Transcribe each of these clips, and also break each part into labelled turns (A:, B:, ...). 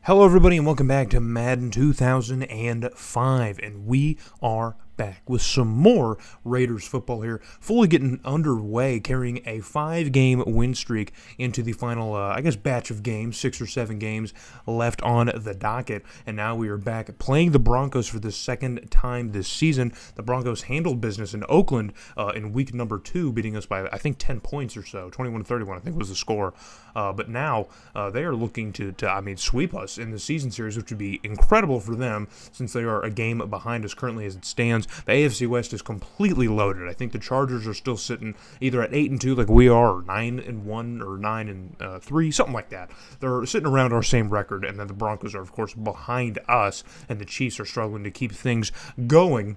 A: Hello, everybody, and welcome back to Madden 2005, and we are back with some more Raiders football here, fully getting underway, carrying a 5-game win streak into the final, batch of games, 6 or 7 games left on the docket, and now we are back playing the Broncos for the second time this season. The Broncos handled business in Oakland in week number 2, beating us by, I think, 10 points or so, 21-31, I think was the score, but now they are looking to sweep us in the season series, which would be incredible for them since they are a game behind us currently as it stands. The AFC West is completely loaded. I think the Chargers are still sitting either at 8-2 like we are, or 9-1, or 9-3, something like that. They're sitting around our same record, and then the Broncos are, of course, behind us, and the Chiefs are struggling to keep things going.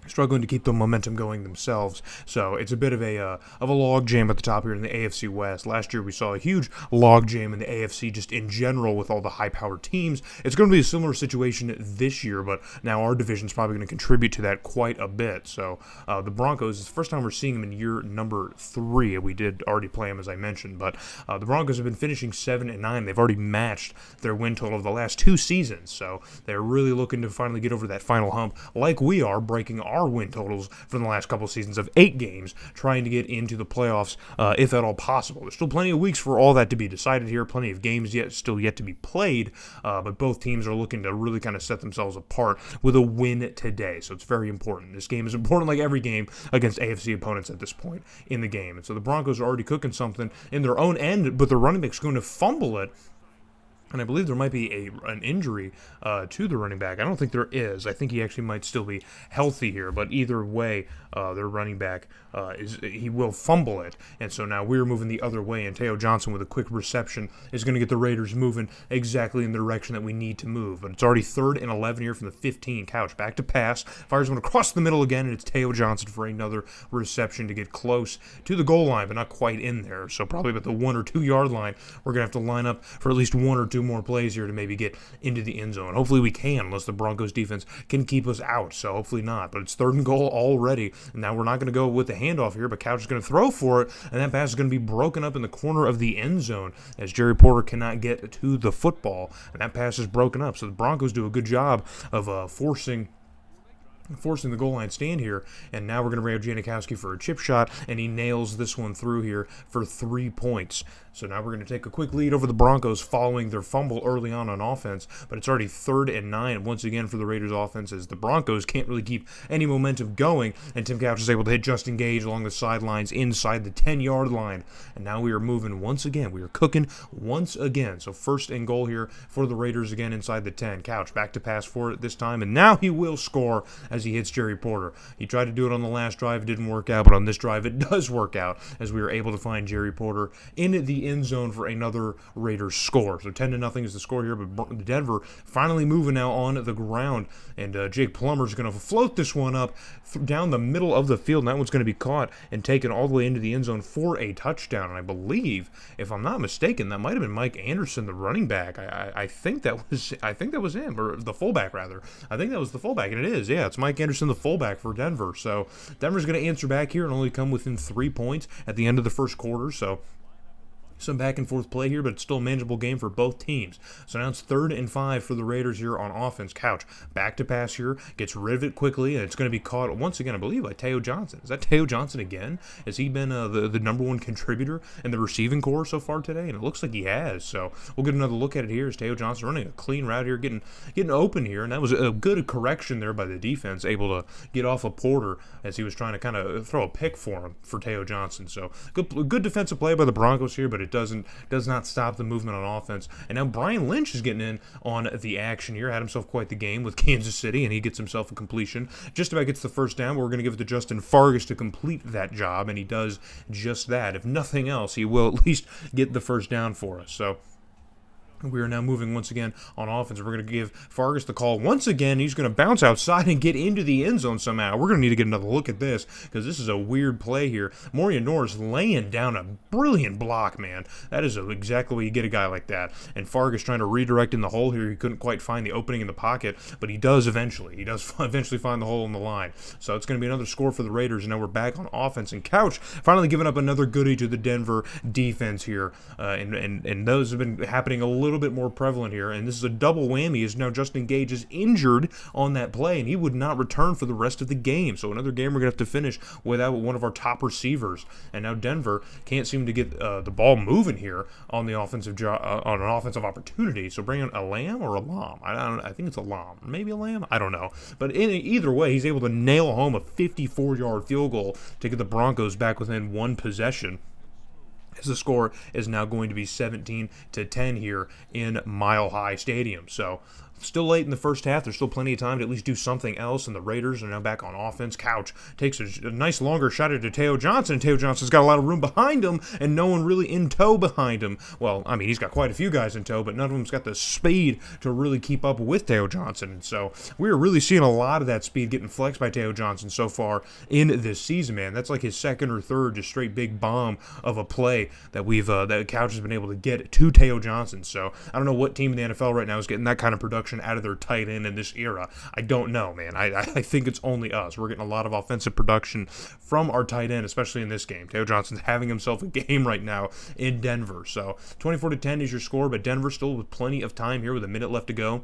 A: Struggling to keep the momentum going themselves. So it's a bit of a log jam at the top here in the AFC West. Last year we saw a huge log jam in the AFC just in general with all the high-powered teams. It's going to be a similar situation this year, but now our division is probably going to contribute to that quite a bit. So the Broncos, it's the first time we're seeing them in year number 3. We did already play them, as I mentioned, but the Broncos have been finishing 7-9. They've already matched their win total of the last 2 seasons. So they're really looking to finally get over that final hump like we are, breaking our win totals from the last couple seasons of 8 games, trying to get into the playoffs if at all possible. There's still plenty of weeks for all that to be decided here, plenty of games still yet to be played, but both teams are looking to really kind of set themselves apart with a win today, so it's very important. This game is important like every game against AFC opponents at this point in the game, and so the Broncos are already cooking something in their own end, but the running back's going to fumble it. And I believe there might be an injury to the running back. I don't think there is. I think he actually might still be healthy here. But either way, their running back, he will fumble it. And so now we're moving the other way. And Teo Johnson with a quick reception is going to get the Raiders moving exactly in the direction that we need to move. But it's already 3rd and 11 here from the 15. Couch back to pass. Fires one across the middle again. And it's Teo Johnson for another reception to get close to the goal line, but not quite in there. So probably about the 1 or 2 yard line, we're going to have to line up for at least 1 or 2 more plays here to maybe get into the end zone. Hopefully we can, unless the Broncos defense can keep us out, so hopefully not. But it's 3rd and goal already, and now we're not going to go with the handoff here, but Couch is going to throw for it, and that pass is going to be broken up in the corner of the end zone as Jerry Porter cannot get to the football, and that pass is broken up. So the Broncos do a good job of forcing the goal line stand here, and now we're going to bring up Janikowski for a chip shot, and he nails this one through here for 3 points. So now we're going to take a quick lead over the Broncos following their fumble early on offense, but it's already 3rd and 9 once again for the Raiders offense as the Broncos can't really keep any momentum going, and Tim Couch is able to hit Justin Gage along the sidelines inside the 10-yard line, and now we are moving once again. We are cooking once again. So 1st and goal here for the Raiders again inside the 10. Couch back to pass for it this time, and now he will score as he hits Jerry Porter. He tried to do it on the last drive, it didn't work out, but on this drive it does work out as we were able to find Jerry Porter in the end zone for another Raiders score. So 10-0 is the score here, but Denver finally moving now on the ground, and Jake Plummer's going to float this one up down the middle of the field, and that one's going to be caught and taken all the way into the end zone for a touchdown. And I believe, if I'm not mistaken, that might have been Mike Anderson, the running back. I think that was him, or the fullback rather. I think that was the fullback, and it is. Yeah, it's Mike Anderson, the fullback for Denver. So Denver's going to answer back here and only come within 3 points at the end of the first quarter. So some back and forth play here, but it's still a manageable game for both teams. So now it's 3rd and 5 for the Raiders here on offense. Couch back to pass here, gets rid of it quickly, and it's going to be caught once again, I believe, by Teo Johnson. Is that Teo Johnson again? Has he been the number 1 contributor in the receiving corps so far today? And it looks like he has. So we'll get another look at it here as Teo Johnson running a clean route here, getting open here, and that was a good correction there by the defense, able to get off of Porter as he was trying to kind of throw a pick for him for Teo Johnson. So good defensive play by the Broncos here, but it does not stop the movement on offense. And now Brian Lynch is getting in on the action here. Had himself quite the game with Kansas City, and he gets himself a completion. Just about gets the first down, but we're going to give it to Justin Fargas to complete that job, and he does just that. If nothing else, he will at least get the first down for us. So we are now moving once again on offense. We're going to give Fargas the call once again. He's going to bounce outside and get into the end zone somehow. We're going to need to get another look at this because this is a weird play here. Moria Norris laying down a brilliant block, man. That is exactly what you get a guy like that. And Fargas trying to redirect in the hole here. He couldn't quite find the opening in the pocket, but he does eventually. He does eventually find the hole in the line. So it's going to be another score for the Raiders, and now we're back on offense. And Couch finally giving up another goodie to the Denver defense here. And those have been happening a little little bit more prevalent here, and this is a double whammy as now Justin Gage is injured on that play, and he would not return for the rest of the game. So another game we're going to have to finish without one of our top receivers. And now Denver can't seem to get the ball moving here on the on an offensive opportunity. So bring in a Lamb or a Lam. I think it's a Lam. Maybe a Lamb? I don't know. But either way, he's able to nail home a 54-yard field goal to get the Broncos back within one possession. As the score is now going to be 17-10 here in Mile High Stadium. So still late in the first half. There's still plenty of time to at least do something else, and the Raiders are now back on offense. Couch takes a nice longer shot at Teo Johnson, and Teo Johnson's got a lot of room behind him, and no one really in tow behind him. Well, I mean, he's got quite a few guys in tow, but none of them's got the speed to really keep up with Teo Johnson. And so we're really seeing a lot of that speed getting flexed by Teo Johnson so far in this season, man. That's like his second or third just straight big bomb of a play that that Couch has been able to get to Teo Johnson. So I don't know what team in the NFL right now is getting that kind of production out of their tight end in this era. I don't know, man. I think it's only us. We're getting a lot of offensive production from our tight end, especially in this game. Teo Johnson's having himself a game right now in Denver. So 24-10 is your score, but Denver still with plenty of time here with a minute left to go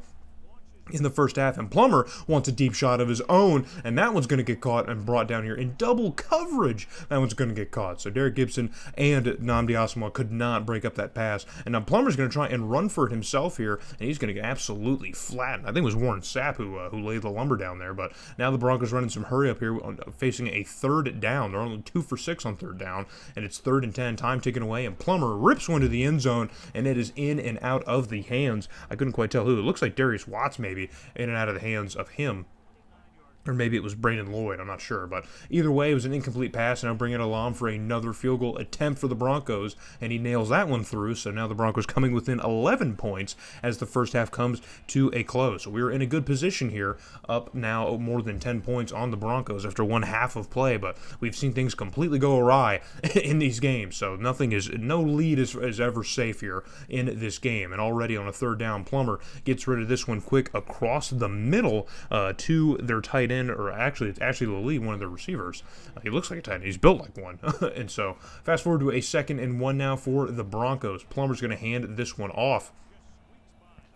A: in the first half, and Plummer wants a deep shot of his own, and that one's going to get caught and brought down here in double coverage. That one's going to get caught. So Derek Gibson and Nnamdi Asomugha could not break up that pass, and now Plummer's going to try and run for it himself here, and he's going to get absolutely flattened. I think it was Warren Sapp who laid the lumber down there, but now the Broncos running some hurry up here, facing a third down. They're only 2 for 6 on third down, and it's 3rd and 10, time ticking away, and Plummer rips one to the end zone, and it is in and out of the hands. I couldn't quite tell who. It looks like Darius Watts maybe, in and out of the hands of him. Or maybe it was Brandon Lloyd, I'm not sure. But either way, it was an incomplete pass, and I'll bring it along for another field goal attempt for the Broncos, and he nails that one through. So now the Broncos coming within 11 points as the first half comes to a close. So we're in a good position here, up now more than 10 points on the Broncos after one half of play, but we've seen things completely go awry in these games. So no lead is ever safe here in this game. And already on a third down, Plummer gets rid of this one quick across the middle to their tight end, or actually it's Ashley Lilly, one of their receivers. He looks like a tight end. He's built like one. And so fast forward to a 2nd and 1 now for the Broncos. Plummer's going to hand this one off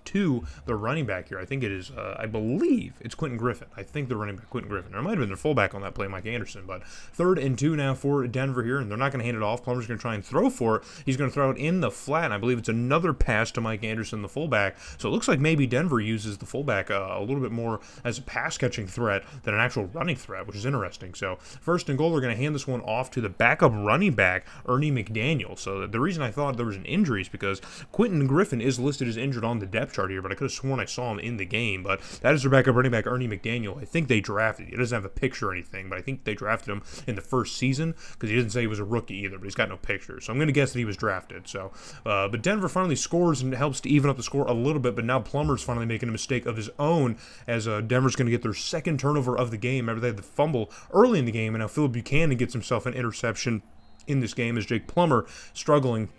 A: to the running back here. I think it is, I believe it's Quentin Griffin. I think the running back, Quentin Griffin. There might have been their fullback on that play, Mike Anderson, but 3rd and 2 now for Denver here, and they're not going to hand it off. Plummer's going to try and throw for it. He's going to throw it in the flat, and I believe it's another pass to Mike Anderson, the fullback. So it looks like maybe Denver uses the fullback a little bit more as a pass-catching threat than an actual running threat, which is interesting. So 1st and goal, they're going to hand this one off to the backup running back, Ernie McDaniel. So the reason I thought there was an injury is because Quentin Griffin is listed as injured on the depth chart here, but I could have sworn I saw him in the game. But that is their backup running back, Ernie McDaniel. I think they drafted. He doesn't have a picture or anything, but I think they drafted him in the first season because he didn't say he was a rookie either, but he's got no picture. So I'm going to guess that he was drafted. So, but Denver finally scores and helps to even up the score a little bit, but now Plummer's finally making a mistake of his own as Denver's going to get their 2nd turnover of the game. Remember, they had the fumble early in the game, and now Phillip Buchanan gets himself an interception in this game as Jake Plummer struggling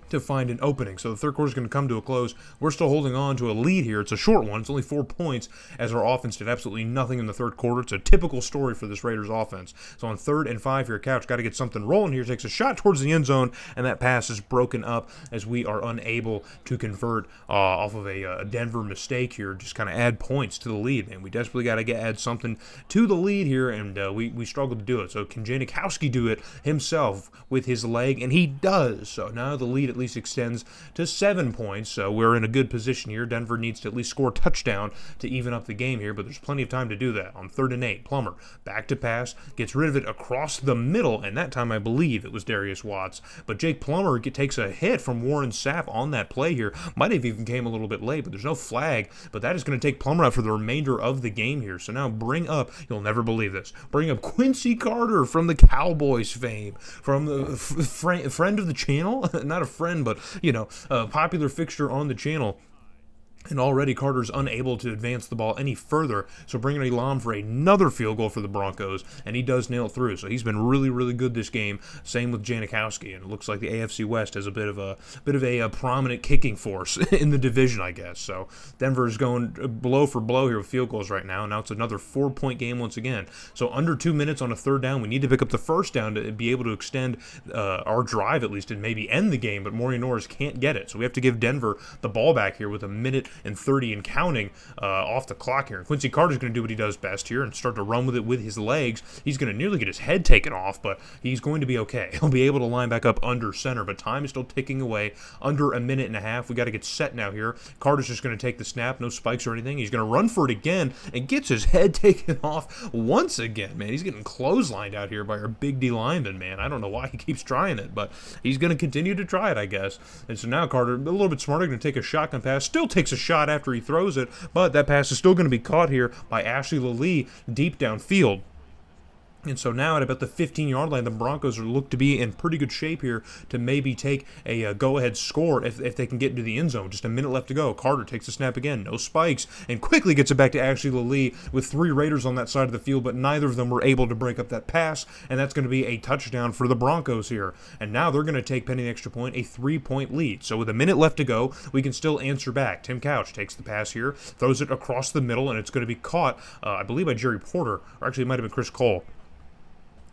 A: to find an opening. So the third quarter is going to come to a close. We're still holding on to a lead here. It's a short one. It's only 4 points as our offense did absolutely nothing in the third quarter. It's a typical story for this Raiders offense. So on 3rd and 5 here, Couch got to get something rolling here. Takes a shot towards the end zone, and that pass is broken up as we are unable to convert off of a Denver mistake here. Just kind of add points to the lead, and we desperately got to add something to the lead here, and we struggled to do it. So can Janikowski do it himself with his leg? And he does. So now the lead at least extends to 7 points. So we're in a good position here. Denver needs to at least score a touchdown to even up the game here, but there's plenty of time to do that. On 3rd and 8, Plummer back to pass, gets rid of it across the middle, and that time I believe it was Darius Watts. But Jake Plummer takes a hit from Warren Sapp on that play here. Might have even came a little bit late, but there's no flag. But that is going to take Plummer out for the remainder of the game here. So now bring up, you'll never believe this, bring up Quincy Carter from the Cowboys fame, from the friend of the channel, not a friend, but, a popular fixture on the channel. And already Carter's unable to advance the ball any further, so bringing Elam for another field goal for the Broncos, and he does nail it through. So he's been really, really good this game. Same with Janikowski, and it looks like the AFC West has a bit of a prominent kicking force in the division, I guess. So Denver's going blow for blow here with field goals right now. Now it's another 4-point game once again. So under 2 minutes on a third down, we need to pick up the first down to be able to extend our drive at least and maybe end the game. But Maury Norris can't get it, so we have to give Denver the ball back here with a minute and 30 and counting off the clock here. And Quincy Carter's going to do what he does best here and start to run with it with his legs. He's going to nearly get his head taken off, but he's going to be okay. He'll be able to line back up under center, but time is still ticking away. Under a minute and a half. We got to get set now here. Carter's just going to take the snap, no spikes or anything. He's going to run for it again and gets his head taken off once again, man. He's getting clotheslined out here by our big D lineman, man. I don't know why he keeps trying it, but he's going to continue to try it, I guess. And so now Carter, a little bit smarter, going to take a shotgun pass. Still takes a shot after he throws it, but that pass is still going to be caught here by Ashley Lallee deep downfield. And so now at about the 15-yard line, the Broncos look to be in pretty good shape here to maybe take a go-ahead score if they can get into the end zone. Just a minute left to go. Carter takes the snap again, no spikes, and quickly gets it back to Ashley Lallee with 3 Raiders on that side of the field, but neither of them were able to break up that pass, and that's going to be a touchdown for the Broncos here. And now they're going to take, pending the extra point, a 3-point lead. So with a minute left to go, we can still answer back. Tim Couch takes the pass here, throws it across the middle, and it's going to be caught, I believe, by Jerry Porter, or actually it might have been Chris Cole.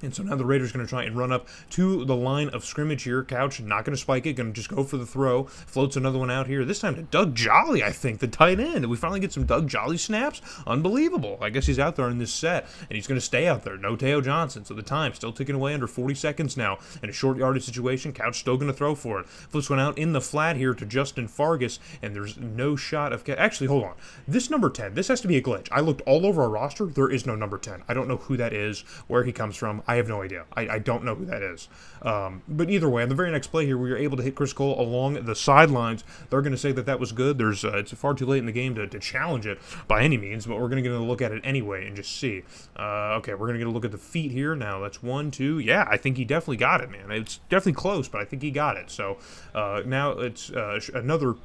A: And so now the Raiders are going to try and run up to the line of scrimmage here. Couch not going to spike it, going to just go for the throw. Floats another one out here. This time to Doug Jolly, I think, the tight end. We finally get some Doug Jolly snaps. Unbelievable. I guess he's out there in this set, and he's going to stay out there. No Teo Johnson. So the time still ticking away under 40 seconds now. In a short yardage situation, Couch still going to throw for it. Flips one out in the flat here to Justin Fargas, and there's no shot of... Actually, hold on. This number 10, this has to be a glitch. I looked all over our roster. There is no number 10. I don't know who that is, where he comes from. I have no idea. I don't know who that is. But either way, on the very next play here, we were able to hit Chris Cole along the sidelines. They're going to say that was good. It's far too late in the game to challenge it by any means, but we're going to get a look at it anyway and just see. Okay, we're going to get a look at the feet here. Now, that's 1, 2. Yeah, I think he definitely got it, man. It's definitely close, but I think he got it. So now it's another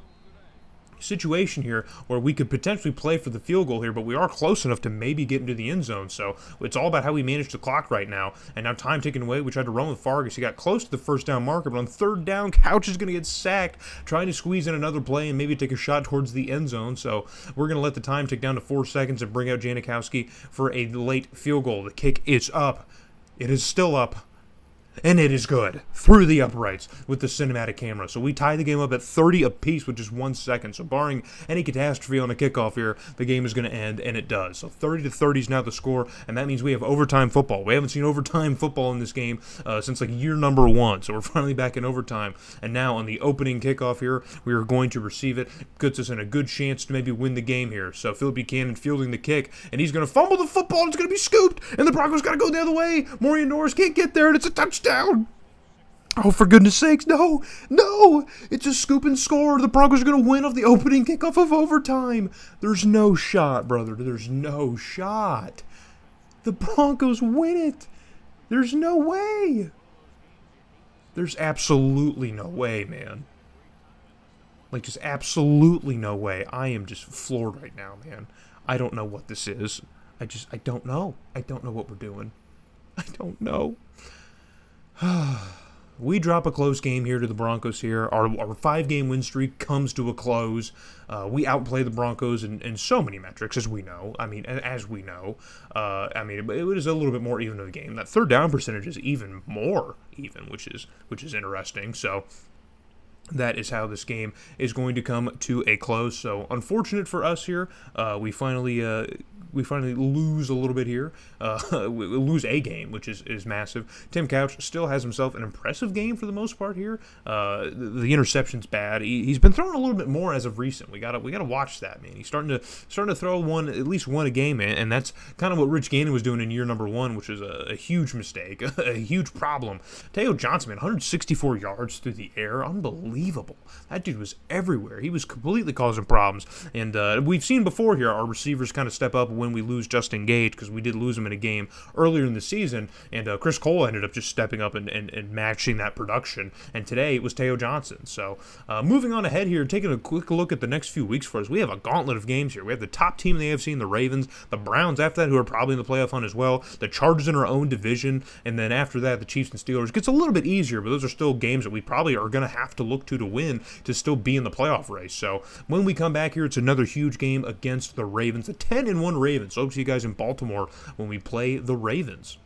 A: situation here where we could potentially play for the field goal here, but we are close enough to maybe get into the end zone. So it's all about how we manage the clock right now. And now time ticking away. We tried to run with Fargas. He got close to the first down marker, but on third down, Couch is going to get sacked, trying to squeeze in another play and maybe take a shot towards the end zone. So we're going to let the time tick down to 4 seconds and bring out Janikowski for a late field goal. The kick is up. It is still up. And it is good through the uprights with the cinematic camera. So we tie the game up at 30 apiece with just 1 second. So barring any catastrophe on a kickoff here, the game is going to end, and it does. So 30-30 is now the score, and that means we have overtime football. We haven't seen overtime football in this game since like year number 1. So we're finally back in overtime. And now on the opening kickoff here, we are going to receive it. Puts us in a good chance to maybe win the game here. So Phil Buchanan fielding the kick, and he's going to fumble the football, and it's going to be scooped, and the Broncos got to go the other way. Maury Norris can't get there, and it's a touchdown. Oh, for goodness sakes, no, it's a scoop and score. The Broncos are going to win off the opening kickoff of overtime. There's no shot, brother. There's no shot. The Broncos win it. There's no way. There's absolutely no way, man. Like, just absolutely no way. I am just floored right now, man. I don't know what this is. I don't know. I don't know what we're doing. I don't know. We drop a close game here to the Broncos here. Our 5-game win streak comes to a close. We outplay the Broncos in so many metrics, as we know. It was a little bit more even of the game. That third down percentage is even more even, which is interesting. So that is how this game is going to come to a close. So unfortunate for us here. We finally lose a little bit here. We lose a game, which is massive. Tim Couch still has himself an impressive game for the most part here. The interception's bad. He's been throwing a little bit more as of recent. We gotta watch that, man. He's starting to throw at least one a game, man, and that's kind of what Rich Gannon was doing in year number 1, which is a huge mistake, a huge problem. Teo Johnson, man, 164 yards through the air, unbelievable. That dude was everywhere. He was completely causing problems, and we've seen before here our receivers kind of step up when we lose Justin Gage, because we did lose him in a game earlier in the season, and Chris Cole ended up just stepping up and matching that production. And today it was Teo Johnson. So moving on ahead here, taking a quick look at the next few weeks for us, we have a gauntlet of games here. We have the top team in the AFC and the Ravens, the Browns after that, who are probably in the playoff hunt as well, the Chargers in our own division, and then after that, the Chiefs and Steelers. It gets a little bit easier, but those are still games that we probably are going to have to look to win to still be in the playoff race. So when we come back here, it's another huge game against the Ravens, the 10-1 Ravens. So hope to see you guys in Baltimore when we play the Ravens.